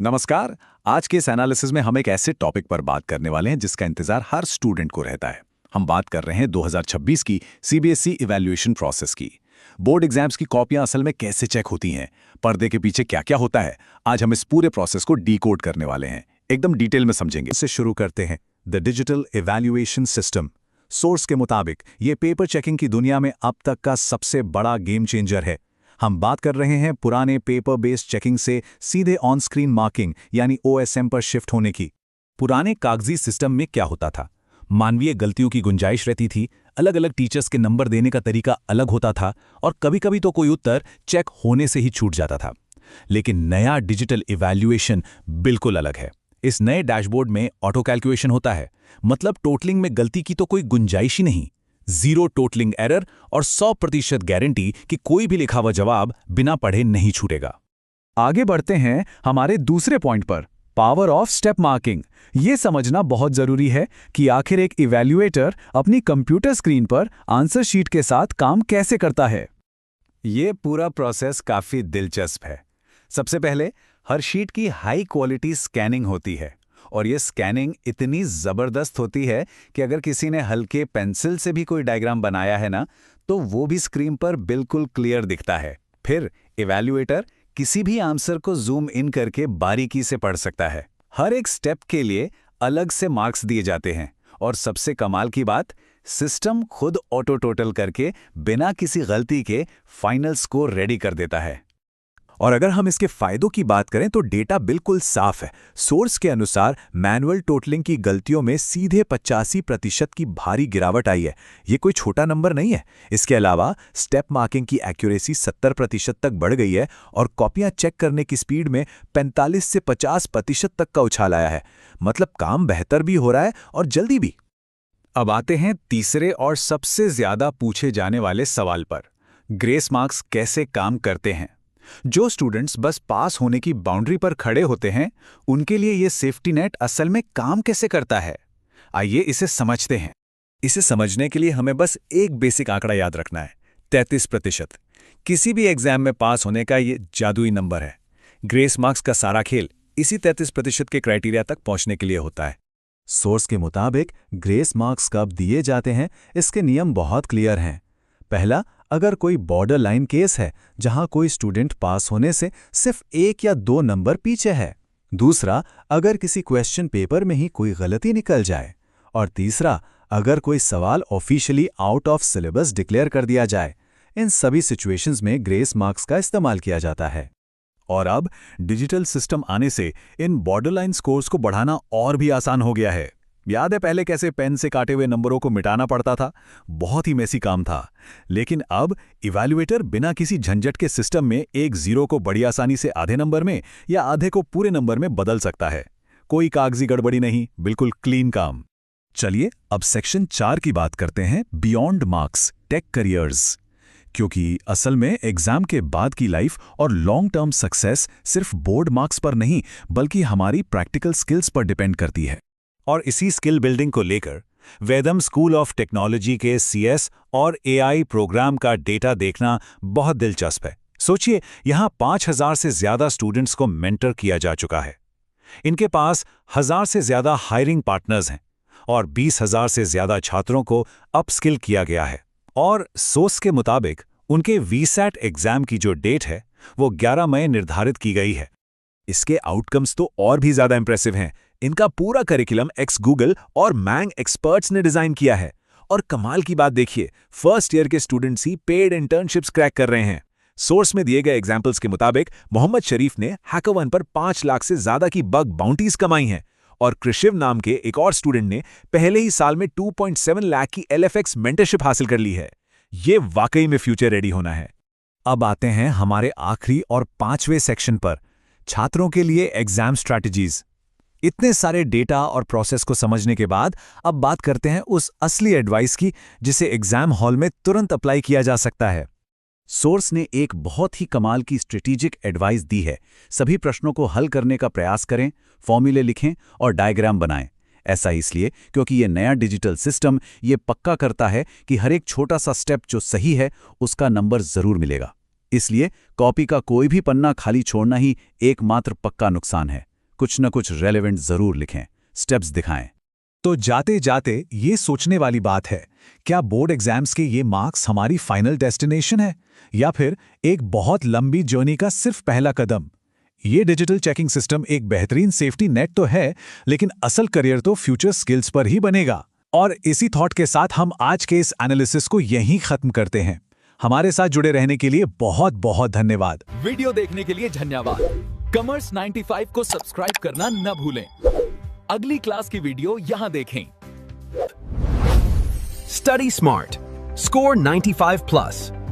नमस्कार। आज के इस एनालिसिस में हम एक ऐसे टॉपिक पर बात करने वाले हैं जिसका इंतजार हर स्टूडेंट को रहता है। हम बात कर रहे हैं 2026 की सीबीएसई इवैल्यूएशन प्रोसेस की। बोर्ड एग्जाम्स की कॉपियां असल में कैसे चेक होती हैं, पर्दे के पीछे क्या-क्या होता है, आज हम इस पूरे प्रोसेस को डीकोड करने वाले हैं, एकदम डिटेल में समझेंगे। इससे शुरू करते हैं the digital evaluation system. Source के मुताबिक ये पेपर चेकिंग की दुनिया में अब तक का सबसे बड़ा गेम चेंजर है। हम बात कर रहे हैं पुराने पेपर बेस्ड चेकिंग से सीधे ऑन स्क्रीन मार्किंग यानी ओएसएम पर शिफ्ट होने की। पुराने कागजी सिस्टम में क्या होता था? मानवीय गलतियों की गुंजाइश रहती थी, अलग अलग टीचर्स के नंबर देने का तरीका अलग होता था और कभी-कभी तो कोई उत्तर चेक होने से ही छूट जाता था। लेकिन नया डिजिटल इवैल्यूएशन बिल्कुल अलग है। इस नए डैशबोर्ड में ऑटो कैलकुलेशन होता है, मतलब टोटलिंग में गलती की तो कोई गुंजाइश ही नहीं। जीरो टोटलिंग एरर और 100% गारंटी कि कोई भी लिखा हुआ जवाब बिना पढ़े नहीं छूटेगा। आगे बढ़ते हैं हमारे दूसरे पॉइंट पर, पावर ऑफ स्टेप मार्किंग। ये समझना बहुत जरूरी है कि आखिर एक इवैल्यूएटर अपनी कंप्यूटर स्क्रीन पर आंसर शीट के साथ काम कैसे करता है। ये पूरा प्रोसेस काफी दिलचस्प है। सबसे पहले हर शीट की हाई क्वालिटी स्कैनिंग होती है और ये स्कैनिंग इतनी ज़बरदस्त होती है कि अगर किसी ने हल्के पेंसिल से भी कोई डायग्राम बनाया है ना, तो वो भी स्क्रीन पर बिल्कुल क्लियर दिखता है। फिर इवैल्यूएटर किसी भी आंसर को जूम इन करके बारीकी से पढ़ सकता है। हर एक स्टेप के लिए अलग से मार्क्स दिए जाते हैं और सबसे कमाल की बात, सिस्टम खुद ऑटो टोटल करके बिना किसी गलती के फाइनल स्कोर रेडी कर देता है। और अगर हम इसके फायदों की बात करें तो डेटा बिल्कुल साफ है। सोर्स के अनुसार मैनुअल टोटलिंग की गलतियों में सीधे 85% की भारी गिरावट आई है। ये कोई छोटा नंबर नहीं है। इसके अलावा स्टेप मार्किंग की एक्यूरेसी 70% तक बढ़ गई है और कॉपियां चेक करने की स्पीड में 45 से 50% तक का उछाल आया है। मतलब काम बेहतर भी हो रहा है और जल्दी भी। अब आते हैं तीसरे और सबसे ज्यादा पूछे जाने वाले सवाल पर, ग्रेस मार्क्स कैसे काम करते हैं। जो स्टूडेंट्स बस पास होने की बाउंड्री पर खड़े होते हैं, उनके लिए ये सेफ्टी नेट असल में काम कैसे करता है, आइए इसे समझते हैं। इसे समझने के लिए हमें बस एक बेसिक आंकड़ा याद रखना है, 33%। किसी भी एग्जाम में पास होने का ये जादुई नंबर है। ग्रेस मार्क्स का सारा खेल इसी 33% के क्राइटेरिया तक पहुंचने के लिए होता है। सोर्स के मुताबिक ग्रेस मार्क्स कब दिए जाते हैं, इसके नियम बहुत क्लियर हैं। पहला, अगर कोई बॉर्डर लाइन केस है जहां कोई स्टूडेंट पास होने से सिर्फ 1 या 2 नंबर पीछे है। दूसरा, अगर किसी क्वेश्चन पेपर में ही कोई गलती निकल जाए। और तीसरा, अगर कोई सवाल officially out of syllabus declare कर दिया जाए। इन सभी सिचुएशंस में ग्रेस मार्क्स का इस्तेमाल किया जाता है। और अब डिजिटल सिस्टम आने से इन बॉर्डरलाइन स्कोर्स को बढ़ाना और भी आसान हो गया है। याद है पहले कैसे पेन से काटे हुए नंबरों को मिटाना पड़ता था? बहुत ही मेसी काम था। लेकिन अब इवैल्यूएटर बिना किसी झंझट के सिस्टम में एक जीरो को बड़ी आसानी से आधे नंबर में या आधे को पूरे नंबर में बदल सकता है। कोई कागजी गड़बड़ी नहीं, बिल्कुल क्लीन काम। चलिए अब सेक्शन 4 की बात करते हैं, बियॉन्ड मार्क्स, टेक करियर्स। क्योंकि असल में एग्जाम के बाद की लाइफ और लॉन्ग टर्म सक्सेस सिर्फ बोर्ड मार्क्स पर नहीं बल्कि हमारी प्रैक्टिकल स्किल्स पर डिपेंड करती है। और इसी स्किल बिल्डिंग को लेकर वेदम स्कूल ऑफ टेक्नोलॉजी के सीएस और एआई प्रोग्राम का डेटा देखना बहुत दिलचस्प है। सोचिए, यहां 5000 से ज्यादा स्टूडेंट्स को मेंटर किया जा चुका है। इनके पास 1000 से ज्यादा हायरिंग पार्टनर्स हैं और 20,000 से ज्यादा छात्रों को अपस्किल किया गया है। और सोर्स के मुताबिक उनके वीसैट एग्जाम की जो डेट है वो 11 मई निर्धारित की गई है। इसके आउटकम्स तो और भी ज्यादा इंप्रेसिव हैं। इनका पूरा करिकुलम एक्स गूगल और मैंग एक्सपर्ट्स ने डिजाइन किया है। और कमाल की बात देखिए, फर्स्ट ईयर के स्टूडेंट्स ही पेड इंटर्नशिप्स क्रैक कर रहे हैं। सोर्स में दिए गए एग्जांपल्स के मुताबिक मोहम्मद शरीफ ने हैकाथन पर 5 लाख से ज्यादा की बग बाउंटीज कमाई हैं और कृषिव नाम के एक और स्टूडेंट ने पहले ही साल में 2.7 लाख की LFX मेंटरशिप हासिल कर ली है। ये वाकई में फ्यूचर रेडी होना है। अब आते हैं हमारे आखिरी और 5वें सेक्शन पर, छात्रों के लिए एग्जाम स्ट्रैटेजीज। इतने सारे डेटा और प्रोसेस को समझने के बाद अब बात करते हैं उस असली एडवाइस की जिसे एग्जाम हॉल में तुरंत अप्लाई किया जा सकता है। सोर्स ने एक बहुत ही कमाल की स्ट्रेटेजिक एडवाइस दी है। सभी प्रश्नों को हल करने का प्रयास करें, फॉर्मूले लिखें और डायग्राम बनाएं। ऐसा इसलिए क्योंकि ये नया डिजिटल सिस्टम ये पक्का करता है कि हर एक छोटा सा स्टेप जो सही है उसका नंबर जरूर मिलेगा। इसलिए कॉपी का कोई भी पन्ना खाली छोड़ना ही एकमात्र पक्का नुकसान है। कुछ न कुछ रेलेवेंट जरूर लिखें, स्टेप्स दिखाएं। तो जाते जाते ये सोचने वाली बात है, क्या बोर्ड एग्जाम्स के ये मार्क्स हमारी फाइनल डेस्टिनेशन है या फिर एक बहुत लंबी जर्नी का सिर्फ पहला कदम? ये डिजिटल चेकिंग सिस्टम एक बेहतरीन सेफ्टी नेट तो है, लेकिन असल करियर तो फ्यूचर स्किल्स पर ही बनेगा। और इसी थॉट के साथ हम आज के इस एनालिसिस को यहीं खत्म करते हैं। हमारे साथ जुड़े रहने के लिए बहुत बहुत धन्यवाद। वीडियो देखने के लिए धन्यवाद। कॉमर्स 95 को सब्सक्राइब करना न भूलें। अगली क्लास की वीडियो यहां देखें। Study smart. Score 95+.